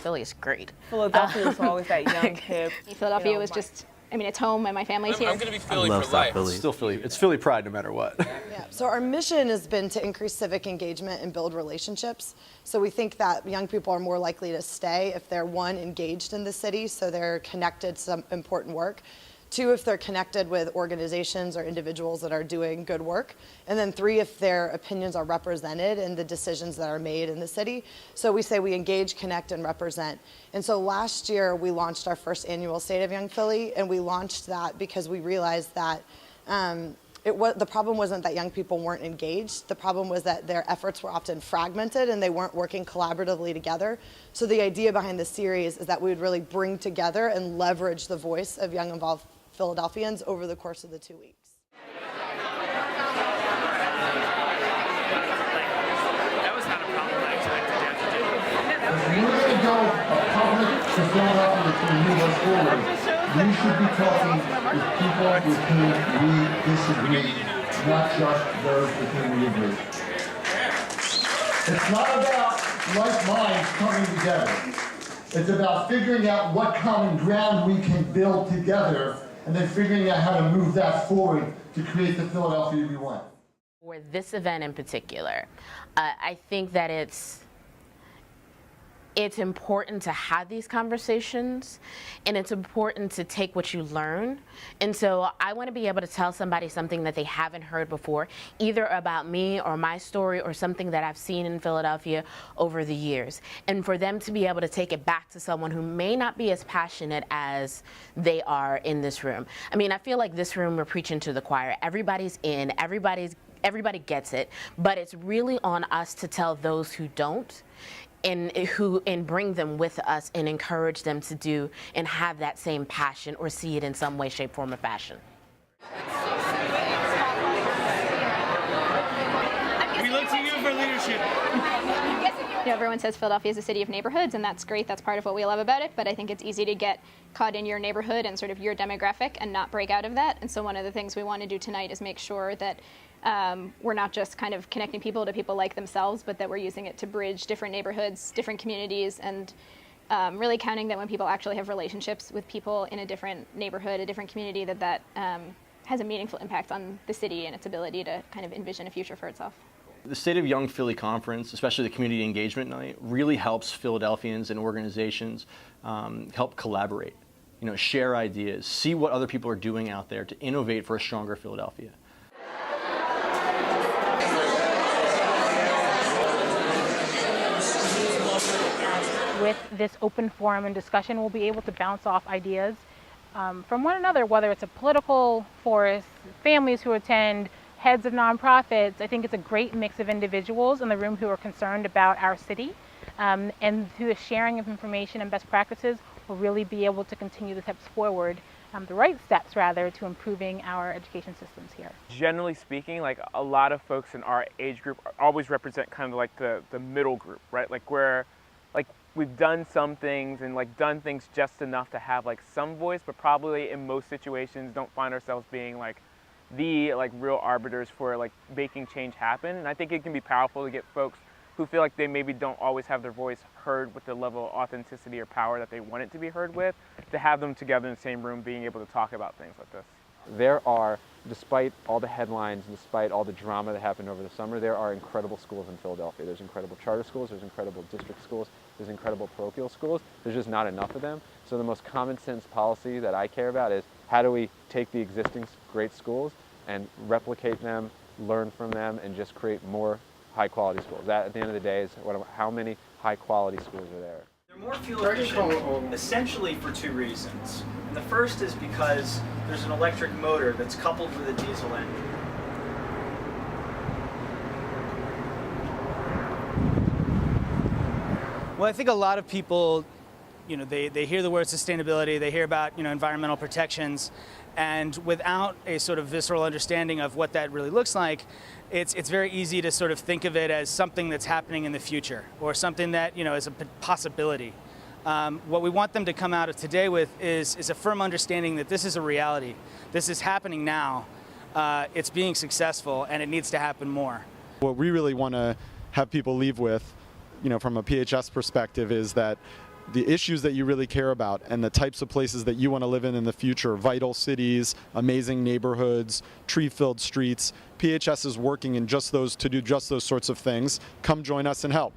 Philly is great. Philadelphia is always that young, hip. Philadelphia was just, I mean, it's home and my family's here. I'm going to be Philly for life. Philly. Still Philly. It's Philly pride no matter what. Yeah. So our mission has been to increase civic engagement and build relationships. So we think that young people are more likely to stay if they're, one, engaged in the city, so they're connected to some important work. Two, if they're connected with organizations or individuals that are doing good work. And then three, if their opinions are represented in the decisions that are made in the city. So we say we engage, connect, and represent. And so last year we launched our first annual State of Young Philly, and we launched that because we realized that the problem wasn't that young people weren't engaged. The problem was that their efforts were often fragmented and they weren't working collaboratively together. So the idea behind this series is that we would really bring together and leverage the voice of young involved Philadelphians over the course of the 2 weeks. That was not a problem I expected you to do. If we're going to go a public to Philadelphia to move us forward, we should be talking with people with whom we disagree, not just those with whom we agree. It's not about like minds coming together. It's about figuring out what common ground we can build together and then figuring out how to move that forward to create the Philadelphia we want. For this event in particular, I think that it's important to have these conversations, and it's important to take what you learn. And so I want to be able to tell somebody something that they haven't heard before, either about me or my story or something that I've seen in Philadelphia over the years. And for them to be able to take it back to someone who may not be as passionate as they are in this room. I mean, I feel like this room, we're preaching to the choir. Everybody's in, everybody gets it, but it's really on us to tell those who don't, and bring them with us and encourage them to do and have that same passion or see it in some way, shape, form, or fashion. We look to you for leadership. Everyone says Philadelphia is a city of neighborhoods, and that's great. That's part of what we love about it. But I think it's easy to get caught in your neighborhood and sort of your demographic and not break out of that. And so one of the things we want to do tonight is make sure that we're not just kind of connecting people to people like themselves, but that we're using it to bridge different neighborhoods, different communities, and really counting that when people actually have relationships with people in a different neighborhood, a different community, that has a meaningful impact on the city and its ability to kind of envision a future for itself. The State of Young Philly Conference, especially the Community Engagement Night, really helps Philadelphians and organizations help collaborate, share ideas, see what other people are doing out there to innovate for a stronger Philadelphia. With this open forum and discussion, we'll be able to bounce off ideas from one another, whether it's a political force, families who attend, heads of nonprofits. I think it's a great mix of individuals in the room who are concerned about our city, and through the sharing of information and best practices, we'll really be able to continue the steps forward, the right steps rather, to improving our education systems here. Generally speaking, like a lot of folks in our age group always represent kind of like the middle group, right? Like where we've done some things and done things just enough to have some voice, but probably in most situations don't find ourselves being the real arbiters for making change happen. And I think it can be powerful to get folks who feel like they maybe don't always have their voice heard with the level of authenticity or power that they want it to be heard with, to have them together in the same room being able to talk about things like this. There are, despite all the headlines and despite all the drama that happened over the summer, there are incredible schools in Philadelphia. There's incredible charter schools, there's incredible district schools, there's incredible parochial schools. There's just not enough of them. So the most common sense policy that I care about is how do we take the existing great schools and replicate them, learn from them, and just create more high quality schools. That, at the end of the day, is how many high quality schools are there. They're more fuel efficient essentially for two reasons. And the first is because there's an electric motor that's coupled with a diesel engine. Well, I think a lot of people, they hear the word sustainability, they hear about, environmental protections, and without a sort of visceral understanding of what that really looks like, it's very easy to sort of think of it as something that's happening in the future, or something that, is a possibility. What we want them to come out of today with is a firm understanding that this is a reality. This is happening now. It's being successful, and it needs to happen more. What we really want to have people leave with, from a PHS perspective, is that the issues that you really care about and the types of places that you want to live in the future, vital cities, amazing neighborhoods, tree-filled streets. PHS is working in to do just those sorts of things. Come join us and help.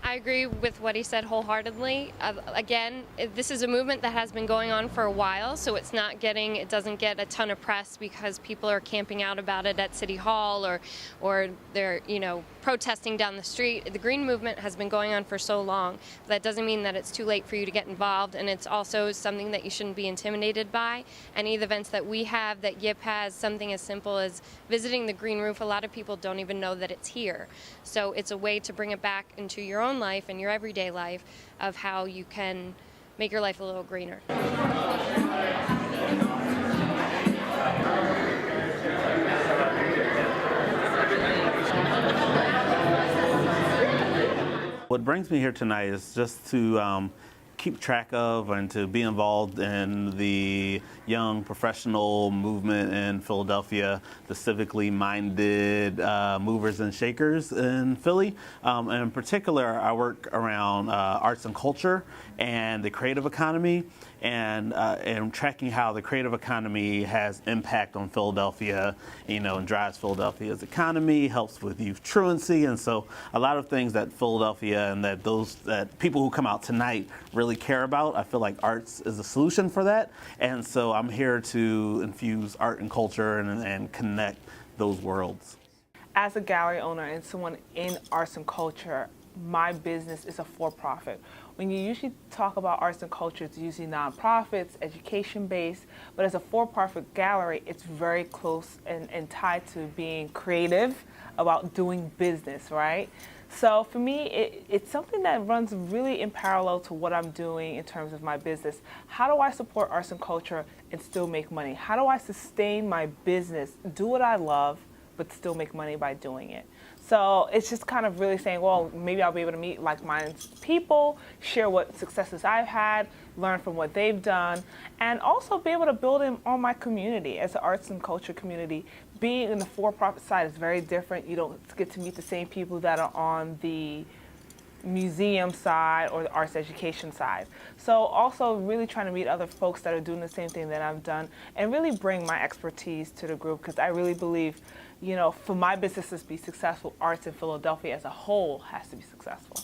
I agree with what he said wholeheartedly. Again, this is a movement that has been going on for a while, so it doesn't get a ton of press because people are camping out about it at City Hall or they're, protesting down the street. The Green Movement has been going on for so long. That doesn't mean that it's too late for you to get involved, and it's also something that you shouldn't be intimidated by. Any of the events that we have, that YIP has, something as simple as visiting the Green Roof, a lot of people don't even know that it's here. So it's a way to bring it back into your own life and your everyday life of how you can make your life a little greener. What brings me here tonight is just to keep track of and to be involved in the young professional movement in Philadelphia, the civically minded movers and shakers in Philly. And in particular, I work around arts and culture and the creative economy, and tracking how the creative economy has impact on Philadelphia, and drives Philadelphia's economy, helps with youth truancy, and so a lot of things that Philadelphia and that people who come out tonight really care about. I feel like arts is a solution for that, and so I'm here to infuse art and culture and connect those worlds. As a gallery owner and someone in arts and culture, my business is a for-profit. When you usually talk about arts and culture, it's usually nonprofits, education-based, but as a for-profit gallery, it's very close and tied to being creative about doing business, right? So for me, it's something that runs really in parallel to what I'm doing in terms of my business. How do I support arts and culture and still make money? How do I sustain my business, do what I love, but still make money by doing it? So it's just kind of really saying, well, maybe I'll be able to meet like-minded people, share what successes I've had, learn from what they've done, and also be able to build on my community as an arts and culture community. Being in the for-profit side is very different. You don't get to meet the same people that are on the museum side or the arts education side. So also really trying to meet other folks that are doing the same thing that I've done and really bring my expertise to the group, because I really believe, for my businesses to be successful, arts in Philadelphia as a whole has to be successful.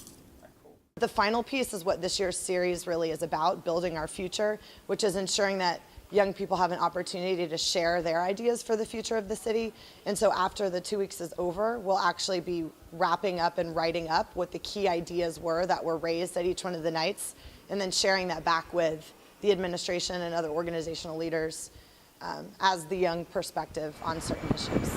The final piece is what this year's series really is about, building our future, which is ensuring that young people have an opportunity to share their ideas for the future of the city. And so after the 2 weeks is over, we'll actually be wrapping up and writing up what the key ideas were that were raised at each one of the nights, and then sharing that back with the administration and other organizational leaders as the young perspective on certain issues.